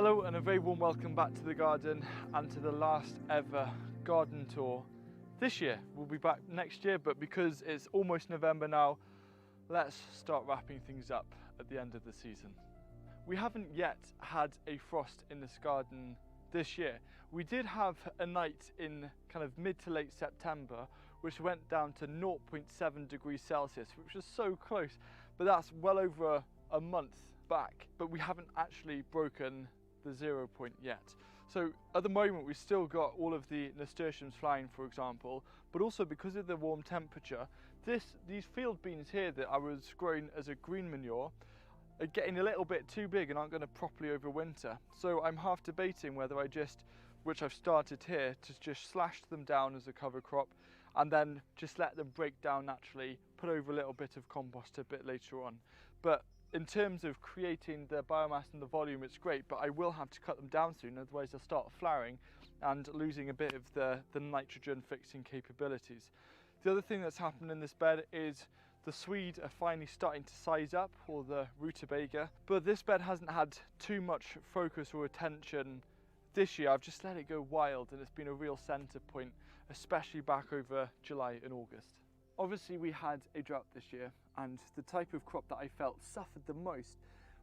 Hello and a very warm welcome back to the garden and to the last ever garden tour this year. We'll be back next year, but because it's almost November now, let's start wrapping things up at the end of the season. We haven't yet had a frost in this garden this year. We did have a night in kind of mid to late September which went down to 0.7 degrees Celsius, which was so close, but that's well over a month back. But we haven't actually broken the 0 point yet. So at the moment we've still got all of the nasturtiums flying, for example, but also because of the warm temperature, these field beans here that I was growing as a green manure are getting a little bit too big and aren't going to properly overwinter. So I'm half debating whether I just, which I've started here, to just slash them down as a cover crop and then just let them break down naturally, put over a little bit of compost a bit later on. But in terms of creating the biomass and the volume, it's great, but I will have to cut them down soon, otherwise they'll start flowering and losing a bit of the nitrogen fixing capabilities. The other thing that's happened in this bed is the Swede are finally starting to size up, or the rutabaga, but this bed hasn't had too much focus or attention this year. I've just let it go wild and it's been a real centre point, especially back over July and August. Obviously we had a drought this year, and the type of crop that I felt suffered the most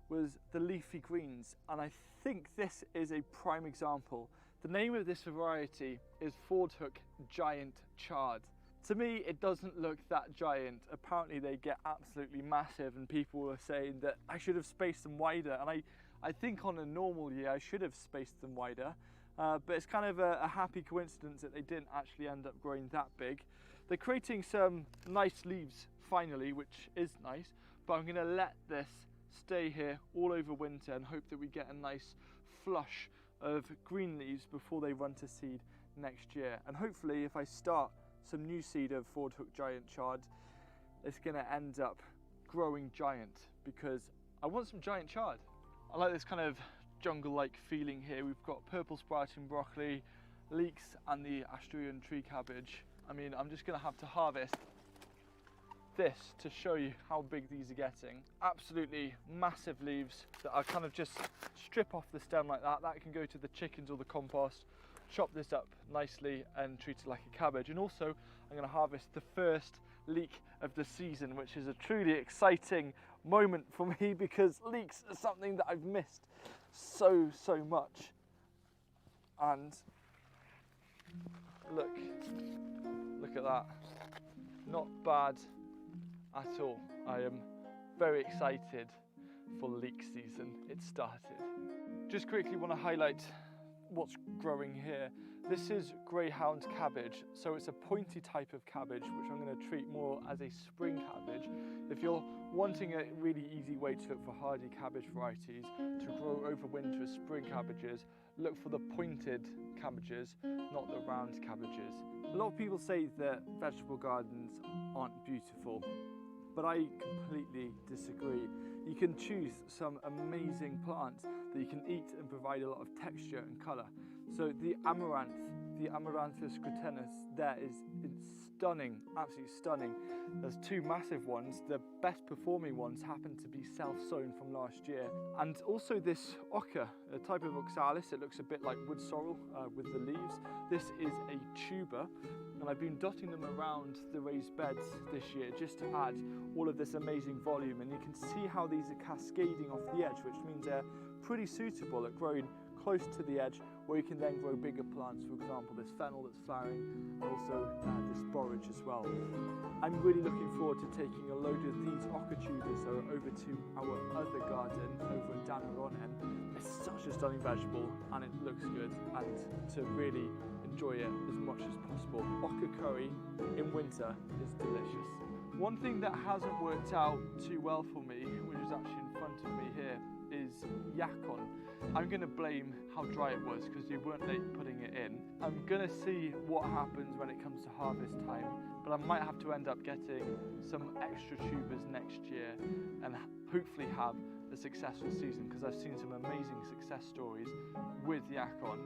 was the leafy greens, and I think this is a prime example. The name of this variety is Fordhook Giant Chard. To me it doesn't look that giant. Apparently they get absolutely massive and people are saying that I should have spaced them wider, and I think on a normal year I should have spaced them wider. But it's kind of a happy coincidence that they didn't actually end up growing that big. They're creating some nice leaves finally, which is nice, but I'm going to let this stay here all over winter and hope that we get a nice flush of green leaves before they run to seed next year. And hopefully if I start some new seed of Fordhook Giant Chard, it's going to end up growing giant, because I want some giant chard. I like this kind of jungle-like feeling here. We've got purple sprouting broccoli, leeks and the Asturian tree cabbage. I mean, I'm just going to have to harvest this to show you how big these are getting. Absolutely massive leaves that I kind of just strip off the stem like that. That can go to the chickens or the compost. Chop this up nicely and treat it like a cabbage. And also I'm going to harvest the first leek of the season, which is a truly exciting moment for me because leeks are something that I've missed so much. And look at that, not bad at all. I am very excited for leek season. It started. Just quickly want to highlight what's growing here. This is greyhound cabbage, so it's a pointy type of cabbage which I'm going to treat more as a spring cabbage. If you're wanting a really easy way to look for hardy cabbage varieties to grow over winter as spring cabbages, look for the pointed cabbages, not the round cabbages. A lot of people say that vegetable gardens aren't beautiful, but I completely disagree. You can choose some amazing plants that you can eat and provide a lot of texture and colour. So the amaranth, the Amaranthus cretinus there is stunning, absolutely stunning. There's two massive ones. The best performing ones happen to be self-sown from last year. And also this oca, a type of oxalis, it looks a bit like wood sorrel with the leaves. This is a tuber, and I've been dotting them around the raised beds this year just to add all of this amazing volume. And you can see how these are cascading off the edge, which means they're pretty suitable at growing close to the edge, where you can then grow bigger plants. For example, this fennel that's flowering, and also this borage as well. I'm really looking forward to taking a load of these oca tubers over to our other garden over in Gardeners'World. It's such a stunning vegetable and it looks good, and to really enjoy it as much as possible. Oca curry in winter is delicious. One thing that hasn't worked out too well for me, which is actually in front of me here, is yacon. I'm going to blame how dry it was because you weren't late putting it in. I'm going to see what happens when it comes to harvest time, but I might have to end up getting some extra tubers next year and hopefully have a successful season, because I've seen some amazing success stories with yacon.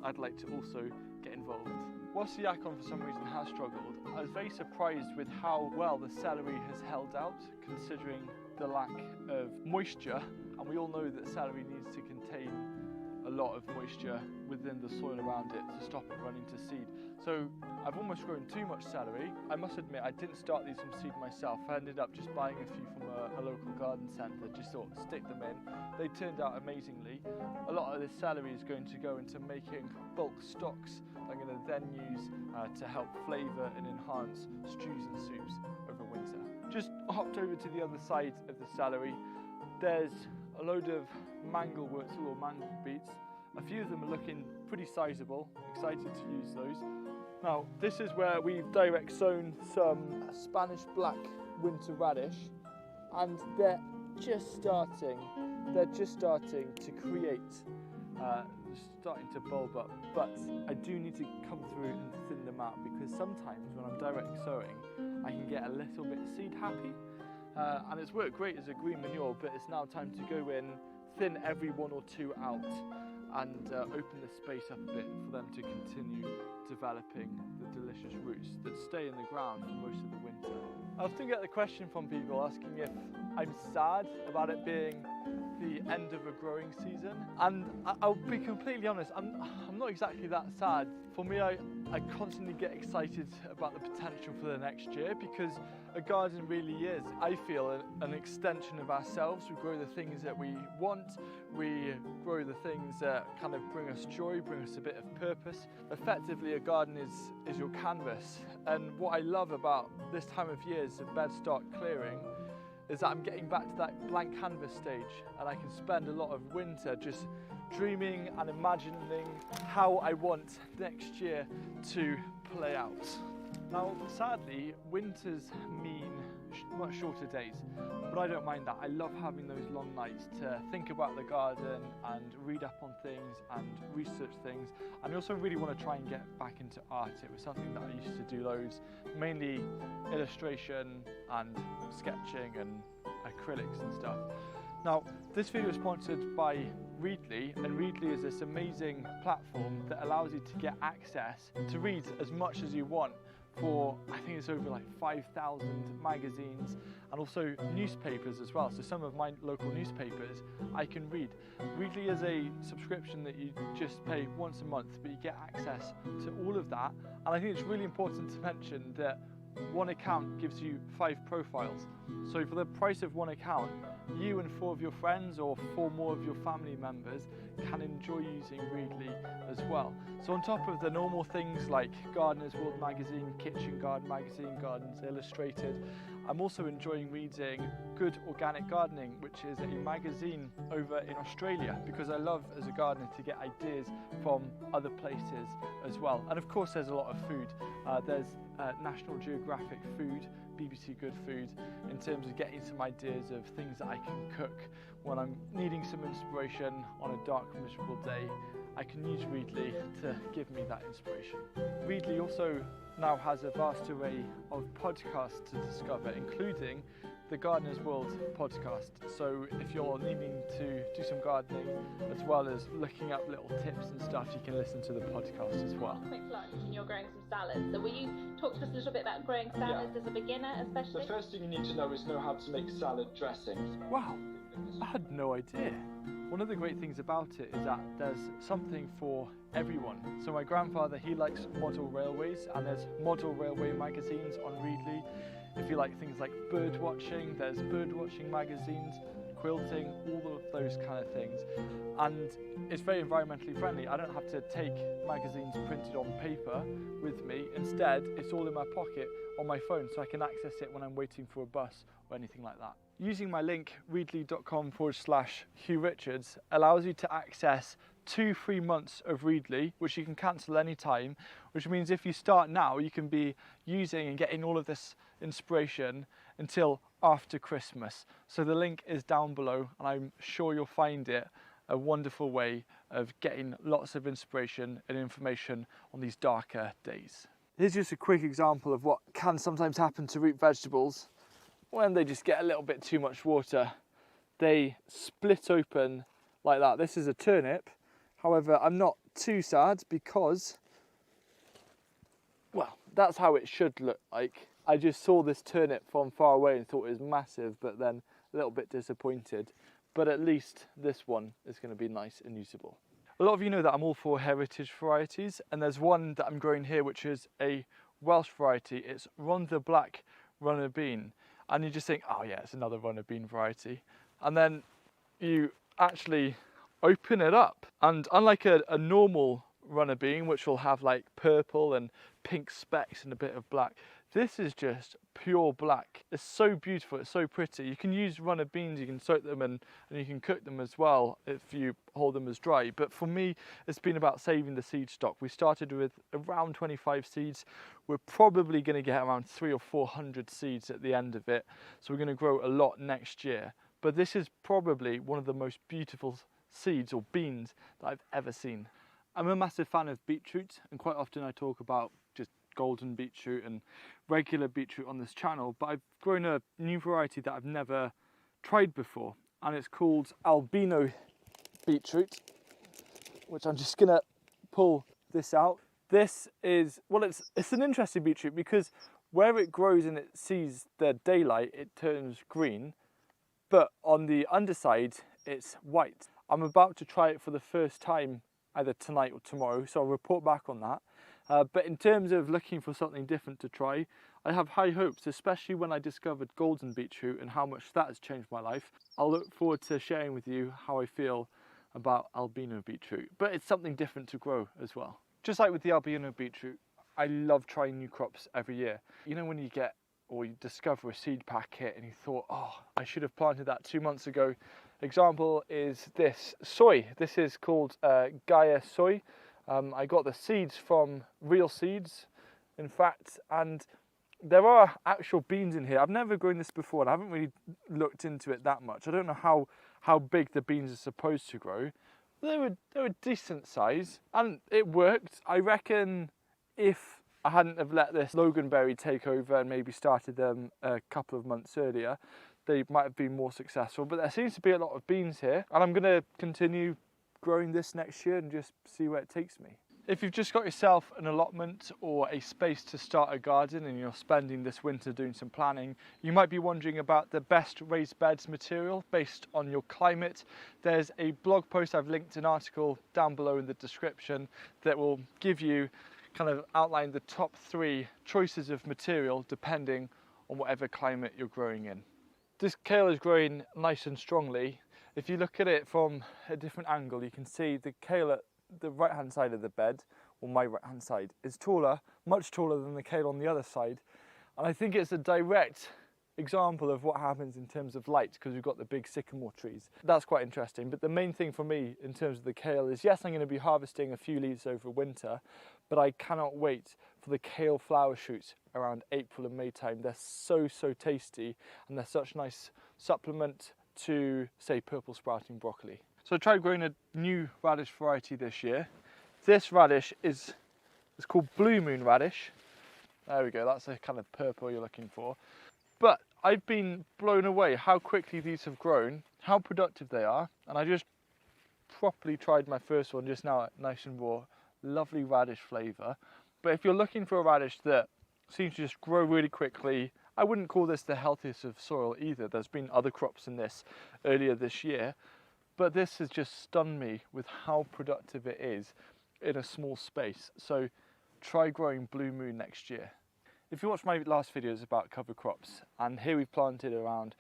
I'd like to also get involved. Whilst the yacon for some reason has struggled, I was very surprised with how well the celery has held out considering the lack of moisture. And we all know that celery needs to contain a lot of moisture within the soil around it to stop it running to seed. So I've almost grown too much celery. I must admit, I didn't start these from seed myself. I ended up just buying a few from a local garden centre, just sort of stick them in. They turned out amazingly. A lot of this celery is going to go into making bulk stocks that I'm going to then use to help flavour and enhance stews and soups over winter. Just hopped over to the other side of the celery. There's a load of mangelwurzel or mangle beets. A few of them are looking pretty sizable. Excited to use those. Now, this is where we've direct sown some Spanish black winter radish, and they're just starting to create, starting to bulb up. But I do need to come through and thin them out, because sometimes when I'm direct sowing, I can get a little bit seed happy. And it's worked great as a green manure, but it's now time to go in, thin every one or two out, and open the space up a bit for them to continue developing the delicious roots that stay in the ground for most of the winter. I often get the question from people asking if I'm sad about it being the end of a growing season, and I'll be completely honest, I'm not exactly that sad. For me, I constantly get excited about the potential for the next year, because a garden really is, I feel, an extension of ourselves. We grow the things that we want, we grow the things that kind of bring us joy, bring us a bit of purpose. Effectively, a garden is your canvas, and what I love about this time of year is the bed start clearing, is that I'm getting back to that blank canvas stage, and I can spend a lot of winter just dreaming and imagining how I want next year to play out. Now, sadly, winters mean much shorter days, but I don't mind that. I love having those long nights to think about the garden and read up on things and research things. And I also really want to try and get back into art. It was something that I used to do loads, mainly illustration and sketching and acrylics and stuff. Now, this video is sponsored by Readly, and Readly is this amazing platform that allows you to get access to read as much as you want for, I think it's over like 5,000 magazines and also newspapers as well. So some of my local newspapers I can read. Readly is a subscription that you just pay once a month, but you get access to all of that. And I think it's really important to mention that one account gives you 5 profiles. So for the price of one account, you and 4 of your friends or 4 more of your family members can enjoy using Readly as well. So on top of the normal things like Gardeners'World magazine, Kitchen Garden magazine, Gardens Illustrated, I'm also enjoying reading Good Organic Gardening, which is a magazine over in Australia, because I love as a gardener to get ideas from other places as well. And of course there's a lot of food. There's National Geographic Food, BBC Good Food, in terms of getting some ideas of things that I can cook when I'm needing some inspiration on a dark, miserable day. I can use Readly to give me that inspiration. Readly also now has a vast array of podcasts to discover, including the Gardeners'World podcast. So if you're needing to do some gardening as well as looking up little tips and stuff, you can listen to the podcast as well. Quick lunch, and you're growing some salads. So will you talk to us a little bit about growing salads as a beginner, especially? The first thing you need to know is how to make salad dressings. Wow, I had no idea. One of the great things about it is that there's something for everyone. So my grandfather, he likes model railways, and there's model railway magazines on Readly. If you like things like bird watching, there's bird watching magazines, quilting, all of those kind of things. And it's very environmentally friendly. I don't have to take magazines printed on paper with me. Instead, it's all in my pocket on my phone, so I can access it when I'm waiting for a bus or anything like that. Using my link, readly.com/Hugh Richards, allows you to access 2 free months of Readly, which you can cancel anytime, which means if you start now, you can be using and getting all of this inspiration until after Christmas. So the link is down below, and I'm sure you'll find it a wonderful way of getting lots of inspiration and information on these darker days. Here's just a quick example of what can sometimes happen to root vegetables when they just get a little bit too much water. They split open like that. This is a turnip. However, I'm not too sad because, well, that's how it should look like. I just saw this turnip from far away and thought it was massive, but then a little bit disappointed. But at least this one is going to be nice and usable. A lot of you know that I'm all for heritage varieties, and there's one that I'm growing here which is a Welsh variety. It's Rhondda Black runner bean, and you just think, oh yeah, it's another runner bean variety, and then you actually open it up, and unlike a normal runner bean which will have like purple and pink specks and a bit of black, this is just pure black. It's so beautiful, it's so pretty. You can use runner beans, you can soak them and you can cook them as well if you hold them as dry. But for me, it's been about saving the seed stock. We started with around 25 seeds. We're probably going to get around 300 or 400 seeds at the end of it. So we're going to grow a lot next year. But this is probably one of the most beautiful seeds or beans that I've ever seen. I'm a massive fan of beetroot, and quite often I talk about just golden beetroot and regular beetroot on this channel, but I've grown a new variety that I've never tried before, and it's called albino beetroot, which I'm just gonna pull this out. This is, well, it's an interesting beetroot because where it grows and it sees the daylight, it turns green, but on the underside it's white. I'm about to try it for the first time either tonight or tomorrow, so I'll report back on that. But in terms of looking for something different to try, I have high hopes, especially when I discovered golden beetroot and how much that has changed my life. I'll look forward to sharing with you how I feel about albino beetroot, but it's something different to grow as well. Just like with the albino beetroot, I love trying new crops every year. You know when you get or you discover a seed packet and you thought, oh, I should have planted that 2 months ago. Example is this soy. This is called Gaia soy. I got the seeds from Real Seeds, in fact, and there are actual beans in here. I've never grown this before and I haven't really looked into it that much. I don't know how big the beans are supposed to grow. They were decent size and it worked. I reckon if I hadn't have let this Loganberry take over and maybe started them a couple of months earlier, they might have been more successful. But there seems to be a lot of beans here, and I'm going to continue growing this next year and just see where it takes me. If you've just got yourself an allotment or a space to start a garden and you're spending this winter doing some planning, you might be wondering about the best raised beds material based on your climate. There's a blog post, I've linked an article down below in the description that will give you kind of outline the top 3 choices of material depending on whatever climate you're growing in. This kale is growing nice and strongly. If you look at it from a different angle, you can see the kale at the right hand side of the bed, or my right hand side, is taller, much taller than the kale on the other side. And I think it's a direct example of what happens in terms of light because we've got the big sycamore trees. That's quite interesting. But the main thing for me in terms of the kale is, yes, I'm going to be harvesting a few leaves over winter, but I cannot wait for the kale flower shoots around April and May time. They're so tasty and they're such a nice supplement to, say, purple sprouting broccoli. So I tried growing a new radish variety this year. This radish is called Blue Moon radish. There we go, that's the kind of purple you're looking for. But I've been blown away how quickly these have grown, how productive they are, and I just properly tried my first one just now, nice and raw, lovely radish flavour. But if you're looking for a radish that seems to just grow really quickly, I wouldn't call this the healthiest of soil either. There's been other crops in this earlier this year, but this has just stunned me with how productive it is in a small space. So try growing Blue Moon next year. If you watched my last videos about cover crops, and here we've planted around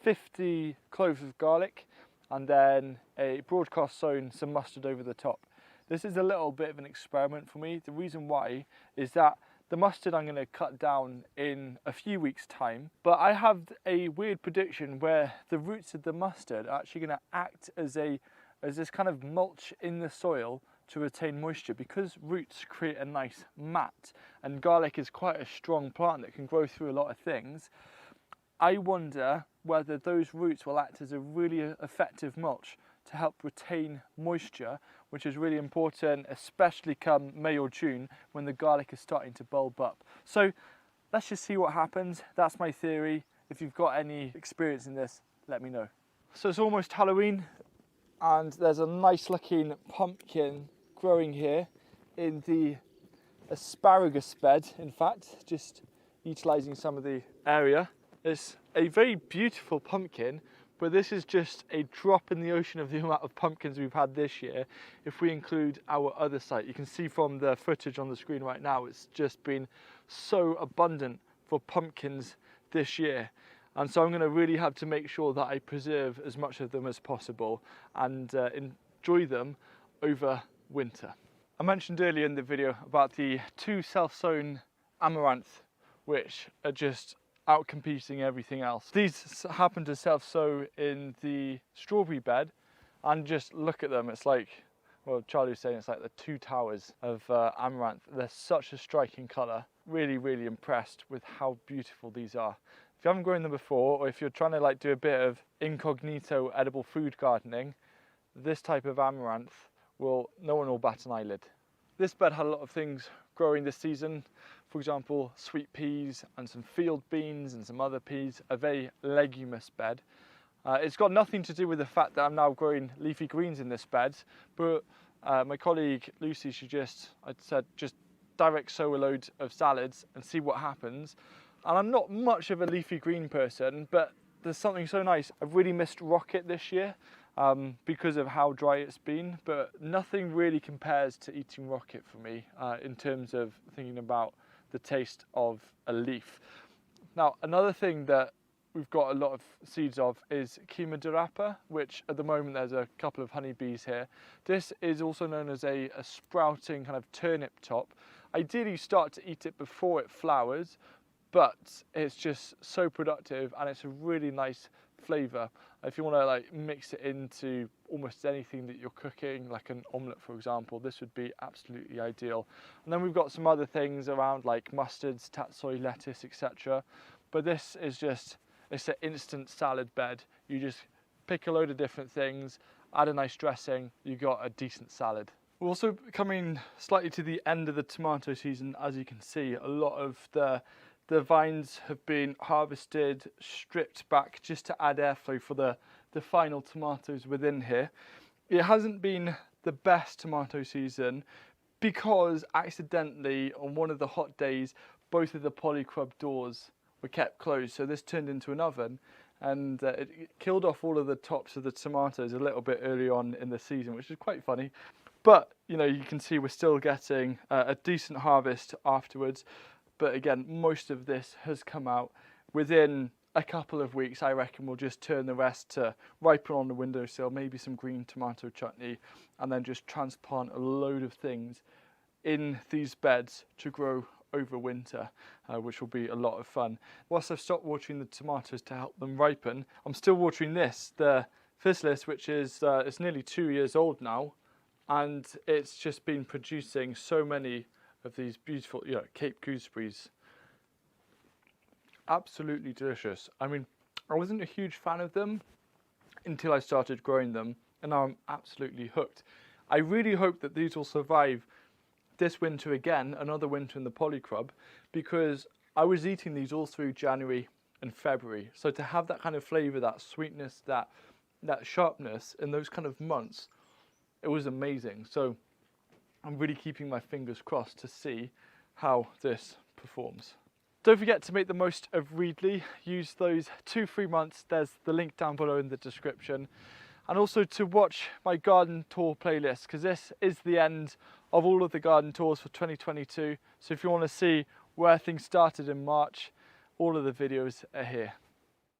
50 cloves of garlic and then a broadcast sown some mustard over the top. This is a little bit of an experiment for me. The reason why is that the mustard I'm going to cut down in a few weeks' time, but I have a weird prediction where the roots of the mustard are actually going to act as this kind of mulch in the soil to retain moisture, because roots create a nice mat and garlic is quite a strong plant that can grow through a lot of things. I wonder whether those roots will act as a really effective mulch to help retain moisture, which is really important, especially come May or June when the garlic is starting to bulb up. So let's just see what happens. That's my theory. If you've got any experience in this, let me know. So it's almost Halloween and there's a nice looking pumpkin growing here in the asparagus bed, in fact, just utilising some of the area. It's a very beautiful pumpkin but this is just a drop in the ocean of the amount of pumpkins we've had this year if we include our other site. You can see from the footage on the screen right now, it's just been so abundant for pumpkins this year. And so I'm going to really have to make sure that I preserve as much of them as possible and enjoy them over winter. I mentioned earlier in the video about the 2 self-sown amaranth, which are just out-competing everything else. These happen to self-sow in the strawberry bed, and just look at them. It's like, well, Charlie was saying it's like the 2 towers of amaranth. They're such a striking colour. Really, really impressed with how beautiful these are. If you haven't grown them before, or if you're trying to like do a bit of incognito edible food gardening, this type of amaranth no one will bat an eyelid. This bed had a lot of things growing this season. For example, sweet peas and some field beans and some other peas, a very leguminous bed. It's got nothing to do with the fact that I'm now growing leafy greens in this bed, but my colleague Lucy, I said, just direct sow a load of salads and see what happens. And I'm not much of a leafy green person, but there's something so nice. I've really missed rocket this year because of how dry it's been, but nothing really compares to eating rocket for me in terms of thinking about the taste of a leaf. Now, another thing that we've got a lot of seeds of is Kima dorapa, which at the moment there's a couple of honeybees here. This is also known as a sprouting kind of turnip top. Ideally you start to eat it before it flowers, but it's just so productive and it's a really nice flavour. If you want to like mix it into almost anything that you're cooking, like an omelette for example, this would be absolutely ideal. And then we've got some other things around like mustards, tatsoi, lettuce, etc. But this is just, it's an instant salad bed. You just pick a load of different things, add a nice dressing, you got a decent salad. We're also coming slightly to the end of the tomato season. As you can see, a lot of the vines have been harvested, stripped back just to add airflow for the final tomatoes within here. It hasn't been the best tomato season because accidentally on one of the hot days, both of the polycrub doors were kept closed. So this turned into an oven and it killed off all of the tops of the tomatoes a little bit early on in the season, which is quite funny. But, you know, you can see we're still getting a decent harvest afterwards. But again, most of this has come out within a couple of weeks. I reckon we'll just turn the rest to ripen on the windowsill, maybe some green tomato chutney, and then just transplant a load of things in these beds to grow over winter, which will be a lot of fun. Whilst I've stopped watering the tomatoes to help them ripen, I'm still watering this, the Physalis, which is it's nearly 2 years old now, and it's just been producing so many of these beautiful, you know, Cape gooseberries. Absolutely delicious. I mean, I wasn't a huge fan of them until I started growing them, and now I'm absolutely hooked. I really hope that these will survive this winter again, another winter in the polycrub, because I was eating these all through January and February. So to have that kind of flavour, that sweetness, that sharpness in those kind of months, it was amazing. So I'm really keeping my fingers crossed to see how this performs. Don't forget to make the most of Readly. Use those 2 free months. There's the link down below in the description. And also to watch my garden tour playlist, because this is the end of all of the garden tours for 2022. So if you want to see where things started in March, all of the videos are here.